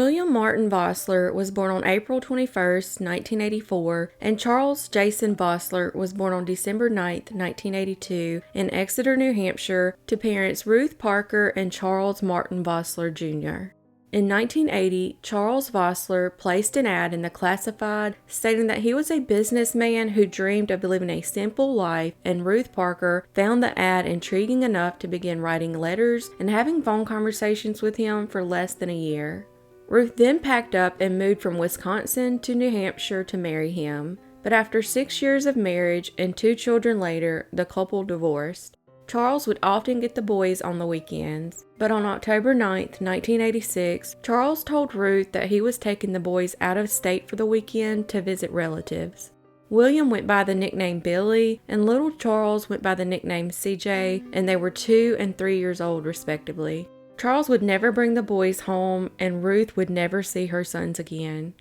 William Martin Vosseler was born on April 21st, 1984, and Charles Jason Vosseler was born on December 9th, 1982, in Exeter, New Hampshire, to parents Ruth Parker and Charles Martin Vosseler, Jr. In 1980, Charles Vosseler placed an ad in the Classified stating that he was a businessman who dreamed of living a simple life, and Ruth Parker found the ad intriguing enough to begin writing letters and having phone conversations with him for less than a year. Ruth then packed up and moved from Wisconsin to New Hampshire to marry him, but after 6 years of marriage and 2 children later, the couple divorced. Charles would often get the boys on the weekends, but on October 9, 1986, Charles told Ruth that he was taking the boys out of state for the weekend to visit relatives. William went by the nickname Billy, and little Charles went by the nickname CJ, and they were 2 and 3 years old respectively. Charles would never bring the boys home, and Ruth would never see her sons again.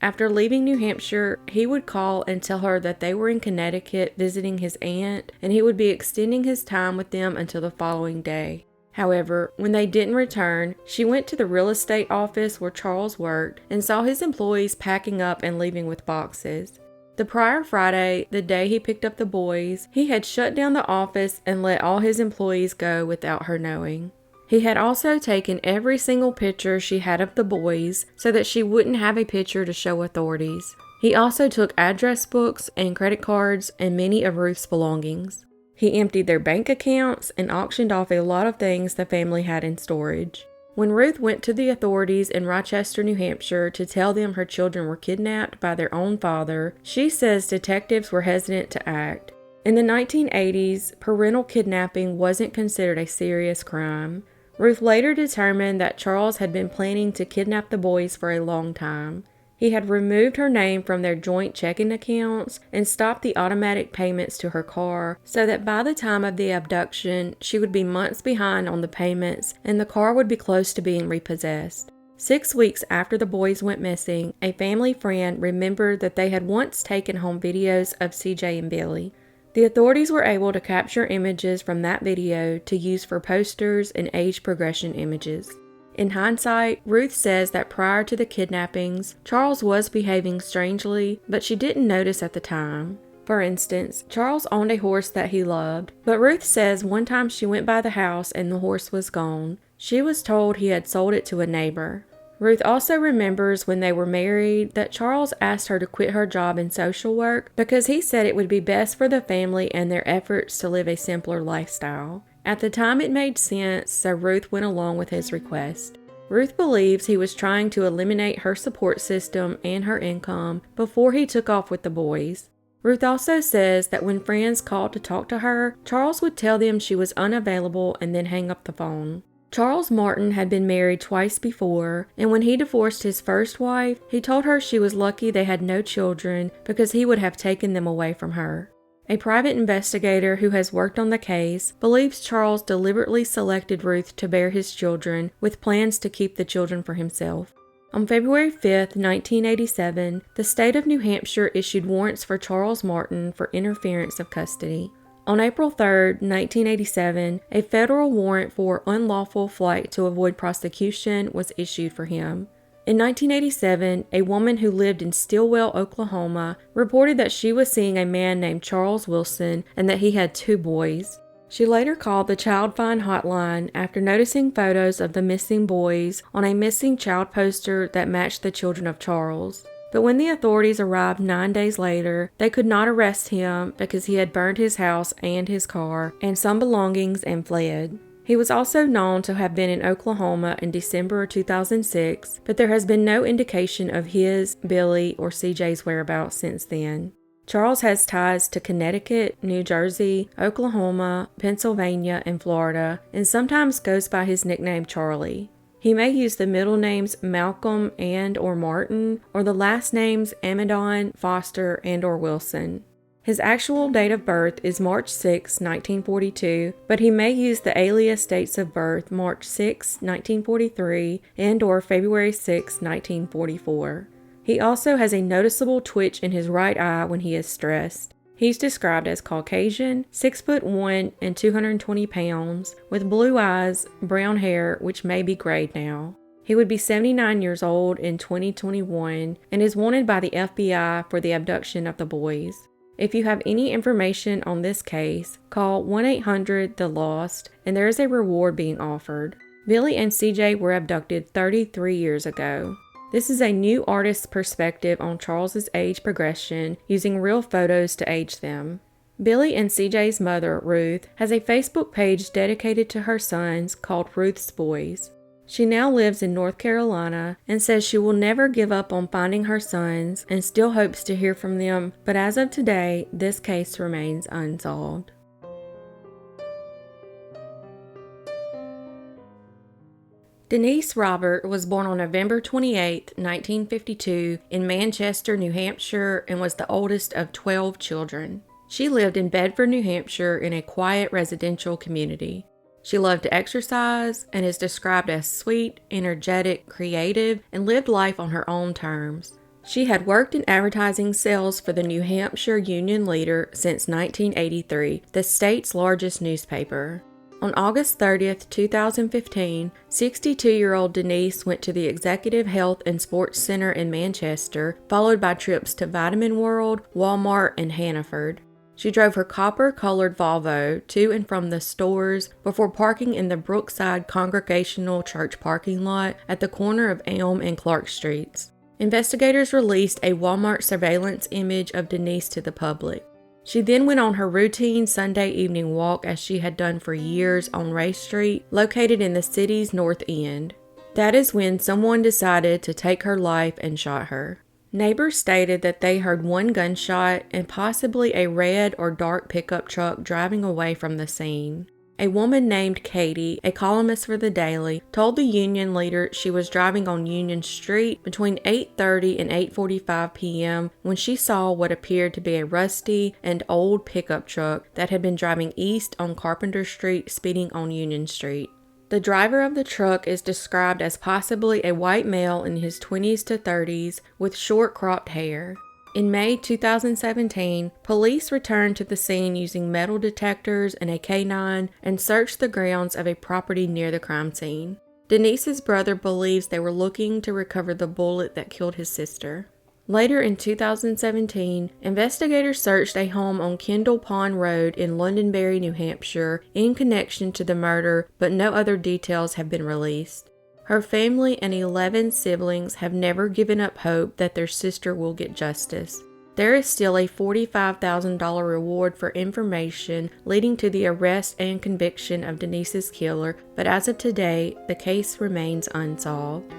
After leaving New Hampshire, he would call and tell her that they were in Connecticut visiting his aunt, and he would be extending his time with them until the following day. However, when they didn't return, she went to the real estate office where Charles worked and saw his employees packing up and leaving with boxes. The prior Friday, the day he picked up the boys, he had shut down the office and let all his employees go without her knowing. He had also taken every single picture she had of the boys so that she wouldn't have a picture to show authorities. He also took address books and credit cards and many of Ruth's belongings. He emptied their bank accounts and auctioned off a lot of things the family had in storage. When Ruth went to the authorities in Rochester, New Hampshire to tell them her children were kidnapped by their own father, she says detectives were hesitant to act. In the 1980s, parental kidnapping wasn't considered a serious crime. Ruth later determined that Charles had been planning to kidnap the boys for a long time. He had removed her name from their joint checking accounts and stopped the automatic payments to her car so that by the time of the abduction, she would be months behind on the payments and the car would be close to being repossessed. 6 weeks after the boys went missing, a family friend remembered that they had once taken home videos of CJ and Billy. The authorities were able to capture images from that video to use for posters and age progression images. In hindsight, Ruth says that prior to the kidnappings, Charles was behaving strangely, but she didn't notice at the time. For instance, Charles owned a horse that he loved, but Ruth says one time she went by the house and the horse was gone. She was told he had sold it to a neighbor. Ruth also remembers when they were married that Charles asked her to quit her job in social work because he said it would be best for the family and their efforts to live a simpler lifestyle. At the time it made sense, so Ruth went along with his request. Ruth believes he was trying to eliminate her support system and her income before he took off with the boys. Ruth also says that when friends called to talk to her, Charles would tell them she was unavailable and then hang up the phone. Charles Martin had been married twice before, and when he divorced his first wife, he told her she was lucky they had no children because he would have taken them away from her. A private investigator who has worked on the case believes Charles deliberately selected Ruth to bear his children with plans to keep the children for himself. On February 5, 1987, the state of New Hampshire issued warrants for Charles Martin for interference of custody. On April 3, 1987, a federal warrant for unlawful flight to avoid prosecution was issued for him. In 1987, a woman who lived in Stilwell, Oklahoma, reported that she was seeing a man named Charles Wilson and that he had 2 boys. She later called the Child Find Hotline after noticing photos of the missing boys on a missing child poster that matched the children of Charles. But when the authorities arrived 9 days later, they could not arrest him because he had burned his house and his car and some belongings and fled. He was also known to have been in Oklahoma in December 2006, but there has been no indication of his, Billy, or CJ's whereabouts since then. Charles has ties to Connecticut, New Jersey, Oklahoma, Pennsylvania, and Florida, and sometimes goes by his nickname Charlie. He may use the middle names Malcolm and or Martin, or the last names Amidon, Foster, and or Wilson. His actual date of birth is March 6, 1942, but he may use the alias dates of birth March 6, 1943, and or February 6, 1944. He also has a noticeable twitch in his right eye when he is stressed. He's described as Caucasian, 6'1" and 220 pounds, with blue eyes, brown hair, which may be grayed now. He would be 79 years old in 2021 and is wanted by the FBI for the abduction of the boys. If you have any information on this case, call 1-800-THE-LOST and there is a reward being offered. Billy and CJ were abducted 33 years ago. This is a new artist's perspective on Charles's age progression using real photos to age them. Billy and CJ's mother, Ruth, has a Facebook page dedicated to her sons called Ruth's Boys. She now lives in North Carolina and says she will never give up on finding her sons and still hopes to hear from them, but as of today, this case remains unsolved. Denise Robert was born on November 28, 1952, in Manchester, New Hampshire, and was the oldest of 12 children. She lived in Bedford, New Hampshire, in a quiet residential community. She loved to exercise and is described as sweet, energetic, creative, and lived life on her own terms. She had worked in advertising sales for the New Hampshire Union Leader since 1983, the state's largest newspaper. On August 30, 2015, 62-year-old Denise went to the Executive Health and Sports Center in Manchester, followed by trips to Vitamin World, Walmart, and Hannaford. She drove her copper-colored Volvo to and from the stores before parking in the Brookside Congregational Church parking lot at the corner of Elm and Clark Streets. Investigators released a Walmart surveillance image of Denise to the public. She then went on her routine Sunday evening walk as she had done for years on Ray Street, located in the city's north end. That is when someone decided to take her life and shot her. Neighbors stated that they heard one gunshot and possibly a red or dark pickup truck driving away from the scene. A woman named Katie, a columnist for the Daily, told the Union Leader she was driving on Union Street between 8:30 and 8:45 p.m. when she saw what appeared to be a rusty and old pickup truck that had been driving east on Carpenter Street, speeding on Union Street. The driver of the truck is described as possibly a white male in his 20s to 30s with short cropped hair. In May 2017, police returned to the scene using metal detectors and a K9 and searched the grounds of a property near the crime scene. Denise's brother believes they were looking to recover the bullet that killed his sister. Later in 2017, investigators searched a home on Kendall Pond Road in Londonderry, New Hampshire, in connection to the murder, but no other details have been released. Her family and 11 siblings have never given up hope that their sister will get justice. There is still a $45,000 reward for information leading to the arrest and conviction of Denise's killer, but as of today, the case remains unsolved.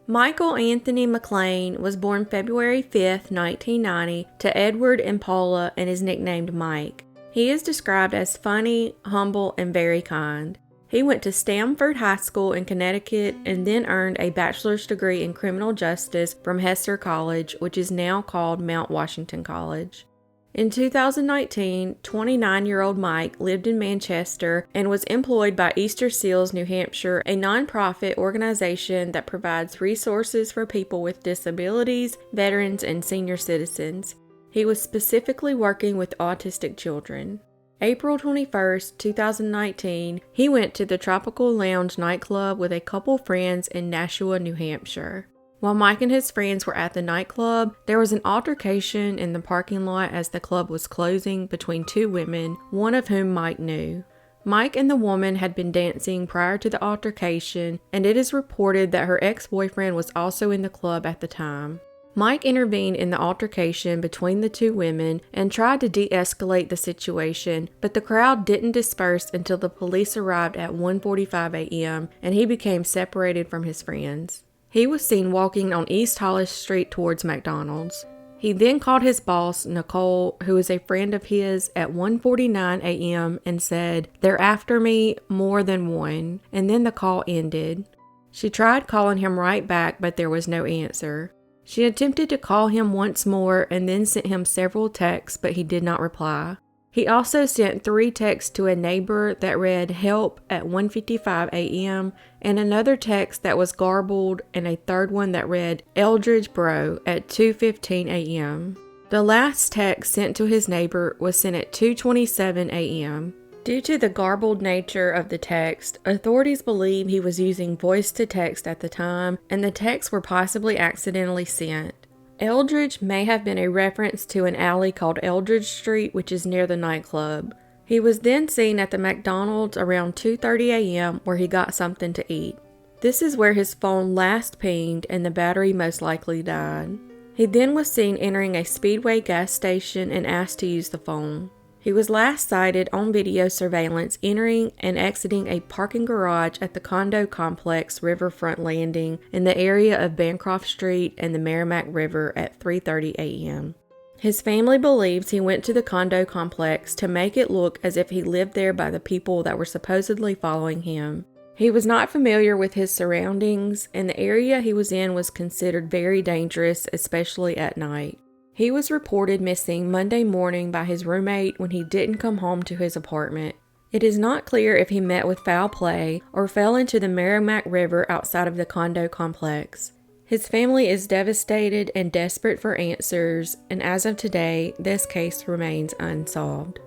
Michael Anthony McClain was born February 5, 1990, to Edward and Paula and is nicknamed Mike. He is described as funny, humble, and very kind. He went to Stamford High School in Connecticut and then earned a bachelor's degree in criminal justice from Hester College, which is now called Mount Washington College. In 2019, 29-year-old Mike lived in Manchester and was employed by Easter Seals New Hampshire, a nonprofit organization that provides resources for people with disabilities, veterans, and senior citizens. He was specifically working with autistic children. April 21, 2019, he went to the Tropical Lounge nightclub with a couple friends in Nashua, New Hampshire. While Mike and his friends were at the nightclub, there was an altercation in the parking lot as the club was closing between two women, one of whom Mike knew. Mike and the woman had been dancing prior to the altercation, and it is reported that her ex-boyfriend was also in the club at the time. Mike intervened in the altercation between the two women and tried to de-escalate the situation, but the crowd didn't disperse until the police arrived at 1:45 a.m. and he became separated from his friends. He was seen walking on East Hollis Street towards McDonald's. He then called his boss, Nicole, who is a friend of his, at 1:49 a.m. and said, "They're after me, more than one," and then the call ended. She tried calling him right back, but there was no answer. She attempted to call him once more and then sent him several texts, but he did not reply. He also sent 3 texts to a neighbor that read "help" at 1:55 a.m. and another text that was garbled and a third one that read "Eldridge Bro" at 2:15 a.m. The last text sent to his neighbor was sent at 2:27 a.m. Due to the garbled nature of the text, authorities believe he was using voice-to-text at the time, and the texts were possibly accidentally sent. Eldridge may have been a reference to an alley called Eldridge Street, which is near the nightclub. He was then seen at the McDonald's around 2:30 a.m. where he got something to eat. This is where his phone last pinged and the battery most likely died. He then was seen entering a Speedway gas station and asked to use the phone. He was last sighted on video surveillance entering and exiting a parking garage at the condo complex Riverfront Landing in the area of Bancroft Street and the Merrimack River at 3:30 a.m. His family believes he went to the condo complex to make it look as if he lived there by the people that were supposedly following him. He was not familiar with his surroundings, and the area he was in was considered very dangerous, especially at night. He was reported missing Monday morning by his roommate when he didn't come home to his apartment. It is not clear if he met with foul play or fell into the Merrimack River outside of the condo complex. His family is devastated and desperate for answers, and as of today, this case remains unsolved.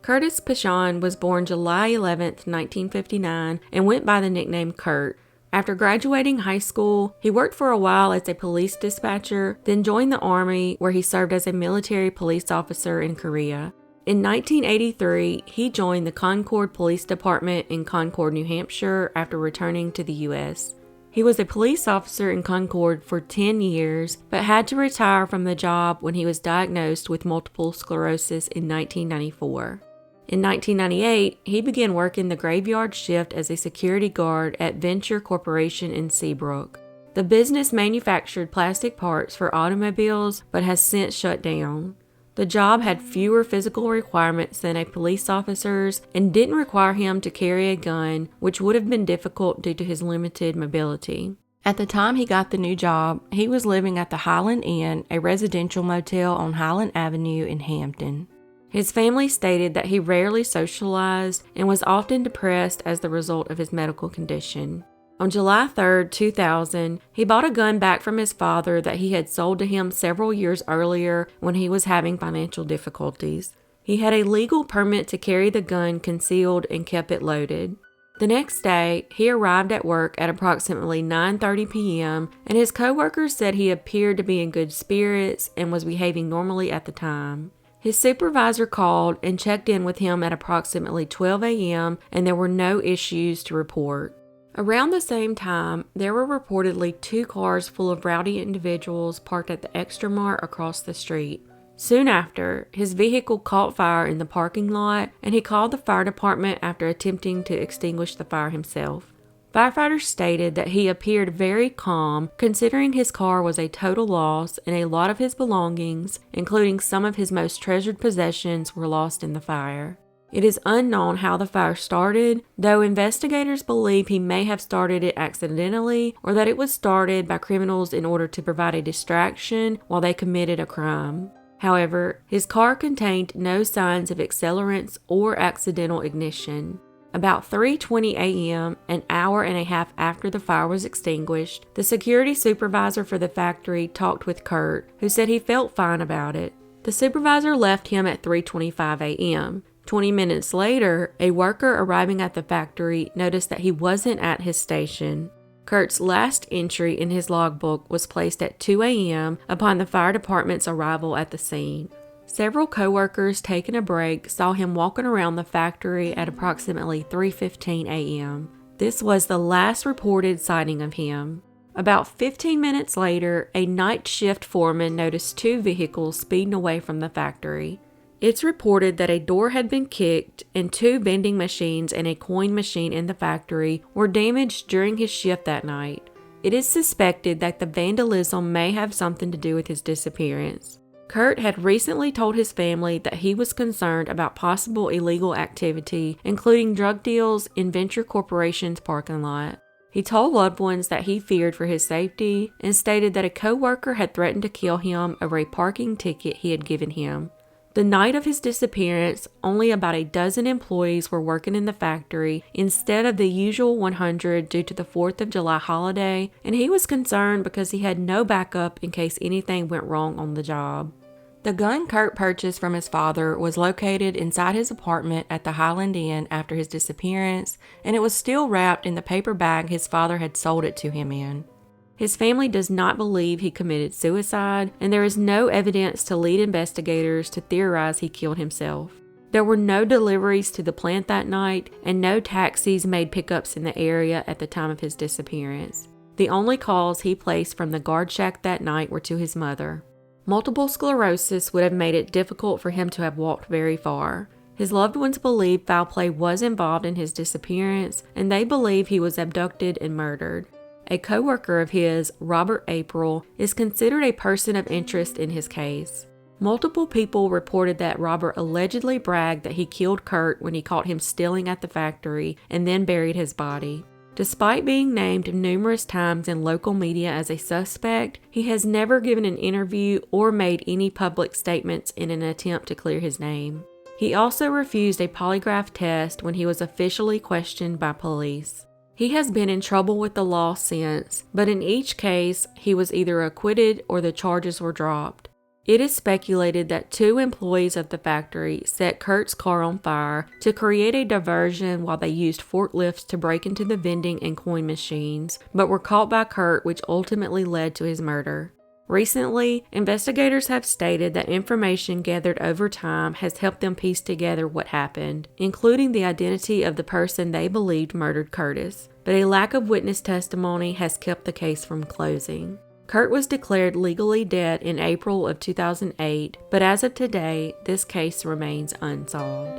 Curtis Pishon was born July 11, 1959, and went by the nickname Kurt. After graduating high school, he worked for a while as a police dispatcher, then joined the Army, where he served as a military police officer in Korea. In 1983, he joined the Concord Police Department in Concord, New Hampshire, after returning to the U.S. He was a police officer in Concord for 10 years, but had to retire from the job when he was diagnosed with multiple sclerosis in 1994. In 1998, he began working the graveyard shift as a security guard at Venture Corporation in Seabrook. The business manufactured plastic parts for automobiles, but has since shut down. The job had fewer physical requirements than a police officer's and didn't require him to carry a gun, which would have been difficult due to his limited mobility. At the time he got the new job, he was living at the Highland Inn, a residential motel on Highland Avenue in Hampton. His family stated that he rarely socialized and was often depressed as the result of his medical condition. On July 3, 2000, he bought a gun back from his father that he had sold to him several years earlier when he was having financial difficulties. He had a legal permit to carry the gun concealed and kept it loaded. The next day, he arrived at work at approximately 9:30 p.m., and his coworkers said he appeared to be in good spirits and was behaving normally at the time. His supervisor called and checked in with him at approximately 12 a.m., and there were no issues to report. Around the same time, there were reportedly 2 cars full of rowdy individuals parked at the Extramart across the street. Soon after, his vehicle caught fire in the parking lot, and he called the fire department after attempting to extinguish the fire himself. Firefighters stated that he appeared very calm, considering his car was a total loss and a lot of his belongings, including some of his most treasured possessions, were lost in the fire. It is unknown how the fire started, though investigators believe he may have started it accidentally or that it was started by criminals in order to provide a distraction while they committed a crime. However, his car contained no signs of accelerants or accidental ignition. About 3:20 a.m., an hour and a half after the fire was extinguished, the security supervisor for the factory talked with Kurt, who said he felt fine about it. The supervisor left him at 3:25 a.m. 20 minutes later, a worker arriving at the factory noticed that he wasn't at his station. Kurt's last entry in his logbook was placed at 2 a.m. upon the fire department's arrival at the scene. Several co-workers taking a break saw him walking around the factory at approximately 3:15 a.m. This was the last reported sighting of him. About 15 minutes later, a night shift foreman noticed 2 vehicles speeding away from the factory. It's reported that a door had been kicked and 2 vending machines and a coin machine in the factory were damaged during his shift that night. It is suspected that the vandalism may have something to do with his disappearance. Kurt had recently told his family that he was concerned about possible illegal activity, including drug deals in Venture Corporation's parking lot. He told loved ones that he feared for his safety and stated that a co-worker had threatened to kill him over a parking ticket he had given him. The night of his disappearance, only about a dozen employees were working in the factory instead of the usual 100 due to the 4th of July holiday, and he was concerned because he had no backup in case anything went wrong on the job. The gun Kurt purchased from his father was located inside his apartment at the Highland Inn after his disappearance, and it was still wrapped in the paper bag his father had sold it to him in. His family does not believe he committed suicide, and there is no evidence to lead investigators to theorize he killed himself. There were no deliveries to the plant that night, and no taxis made pickups in the area at the time of his disappearance. The only calls he placed from the guard shack that night were to his mother. Multiple sclerosis would have made it difficult for him to have walked very far. His loved ones believe foul play was involved in his disappearance, and they believe he was abducted and murdered. A co-worker of his, Robert April, is considered a person of interest in his case. Multiple people reported that Robert allegedly bragged that he killed Kurt when he caught him stealing at the factory and then buried his body. Despite being named numerous times in local media as a suspect, he has never given an interview or made any public statements in an attempt to clear his name. He also refused a polygraph test when he was officially questioned by police. He has been in trouble with the law since, but in each case, he was either acquitted or the charges were dropped. It is speculated that 2 employees of the factory set Kurt's car on fire to create a diversion while they used forklifts to break into the vending and coin machines, but were caught by Kurt, which ultimately led to his murder. Recently, investigators have stated that information gathered over time has helped them piece together what happened, including the identity of the person they believed murdered Curtis, but a lack of witness testimony has kept the case from closing. Kurt was declared legally dead in April of 2008, but as of today, this case remains unsolved.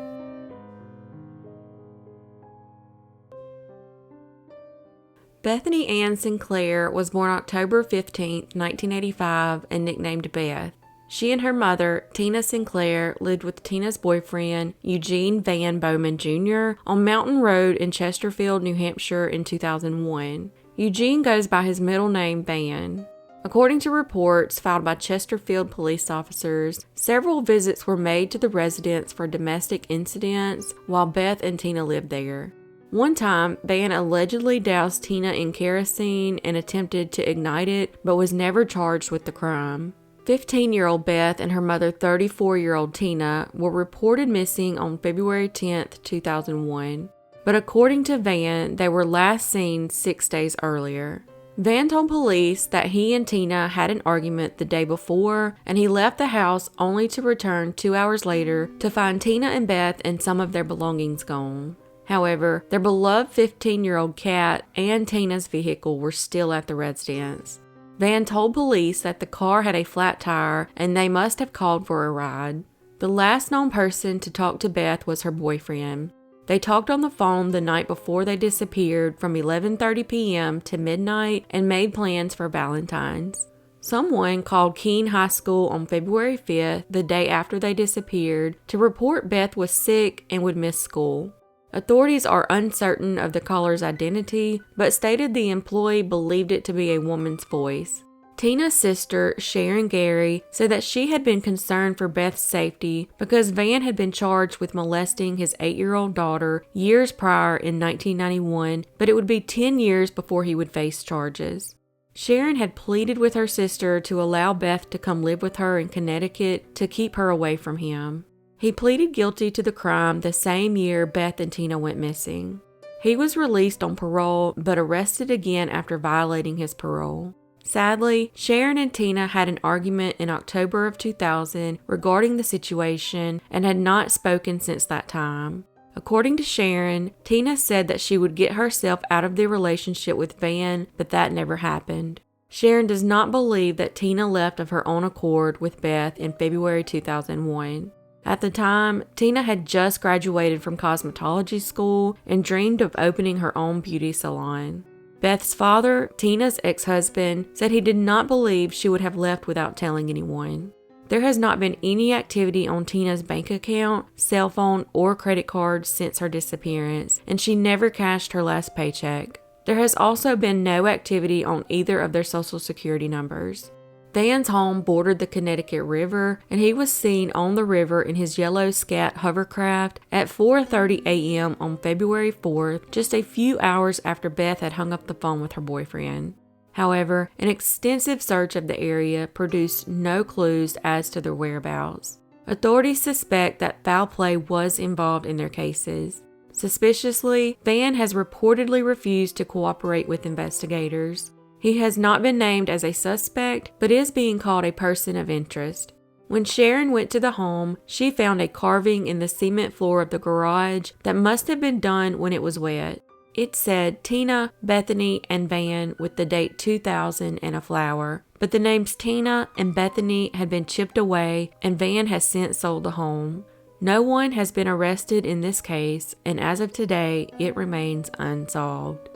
Bethany Ann Sinclair was born October 15, 1985, and nicknamed Beth. She and her mother, Tina Sinclair, lived with Tina's boyfriend, Eugene Van Bowman Jr., on Mountain Road in Chesterfield, New Hampshire in 2001. Eugene goes by his middle name, Van. According to reports filed by Chesterfield police officers, several visits were made to the residence for domestic incidents while Beth and Tina lived there. One time, Van allegedly doused Tina in kerosene and attempted to ignite it, but was never charged with the crime. 15-year-old Beth and her mother, 34-year-old Tina, were reported missing on February 10, 2001. But according to Van, they were last seen 6 days earlier. Van told police that he and Tina had an argument the day before, and he left the house only to return 2 hours later to find Tina and Beth and some of their belongings gone. However, their beloved 15-year-old cat and Tina's vehicle were still at the residence. Van told police that the car had a flat tire and they must have called for a ride. The last known person to talk to Beth was her boyfriend. They talked on the phone the night before they disappeared from 11:30 p.m. to midnight and made plans for Valentine's. Someone called Keene High School on February 5th, the day after they disappeared, to report Beth was sick and would miss school. Authorities are uncertain of the caller's identity, but stated the employee believed it to be a woman's voice. Tina's sister, Sharon Gary, said that she had been concerned for Beth's safety because Van had been charged with molesting his 8-year-old daughter years prior in 1991, but it would be 10 years before he would face charges. Sharon had pleaded with her sister to allow Beth to come live with her in Connecticut to keep her away from him. He pleaded guilty to the crime the same year Beth and Tina went missing. He was released on parole, but arrested again after violating his parole. Sadly, Sharon and Tina had an argument in October of 2000 regarding the situation and had not spoken since that time. According to Sharon, Tina said that she would get herself out of the relationship with Van, but that never happened. Sharon does not believe that Tina left of her own accord with Beth in February 2001. At the time, Tina had just graduated from cosmetology school and dreamed of opening her own beauty salon. Beth's father, Tina's ex-husband, said he did not believe she would have left without telling anyone. There has not been any activity on Tina's bank account, cell phone, or credit card since her disappearance, and she never cashed her last paycheck. There has also been no activity on either of their social security numbers. Van's home bordered the Connecticut River, and he was seen on the river in his yellow Scat hovercraft at 4:30 a.m. on February 4th, just a few hours after Beth had hung up the phone with her boyfriend. However, an extensive search of the area produced no clues as to their whereabouts. Authorities suspect that foul play was involved in their cases. Suspiciously, Van has reportedly refused to cooperate with investigators. He has not been named as a suspect, but is being called a person of interest. When Sharon went to the home, she found a carving in the cement floor of the garage that must have been done when it was wet. It said Tina, Bethany, and Van with the date 2000 and a flower, but the names Tina and Bethany had been chipped away and Van has since sold the home. No one has been arrested in this case, and as of today, it remains unsolved.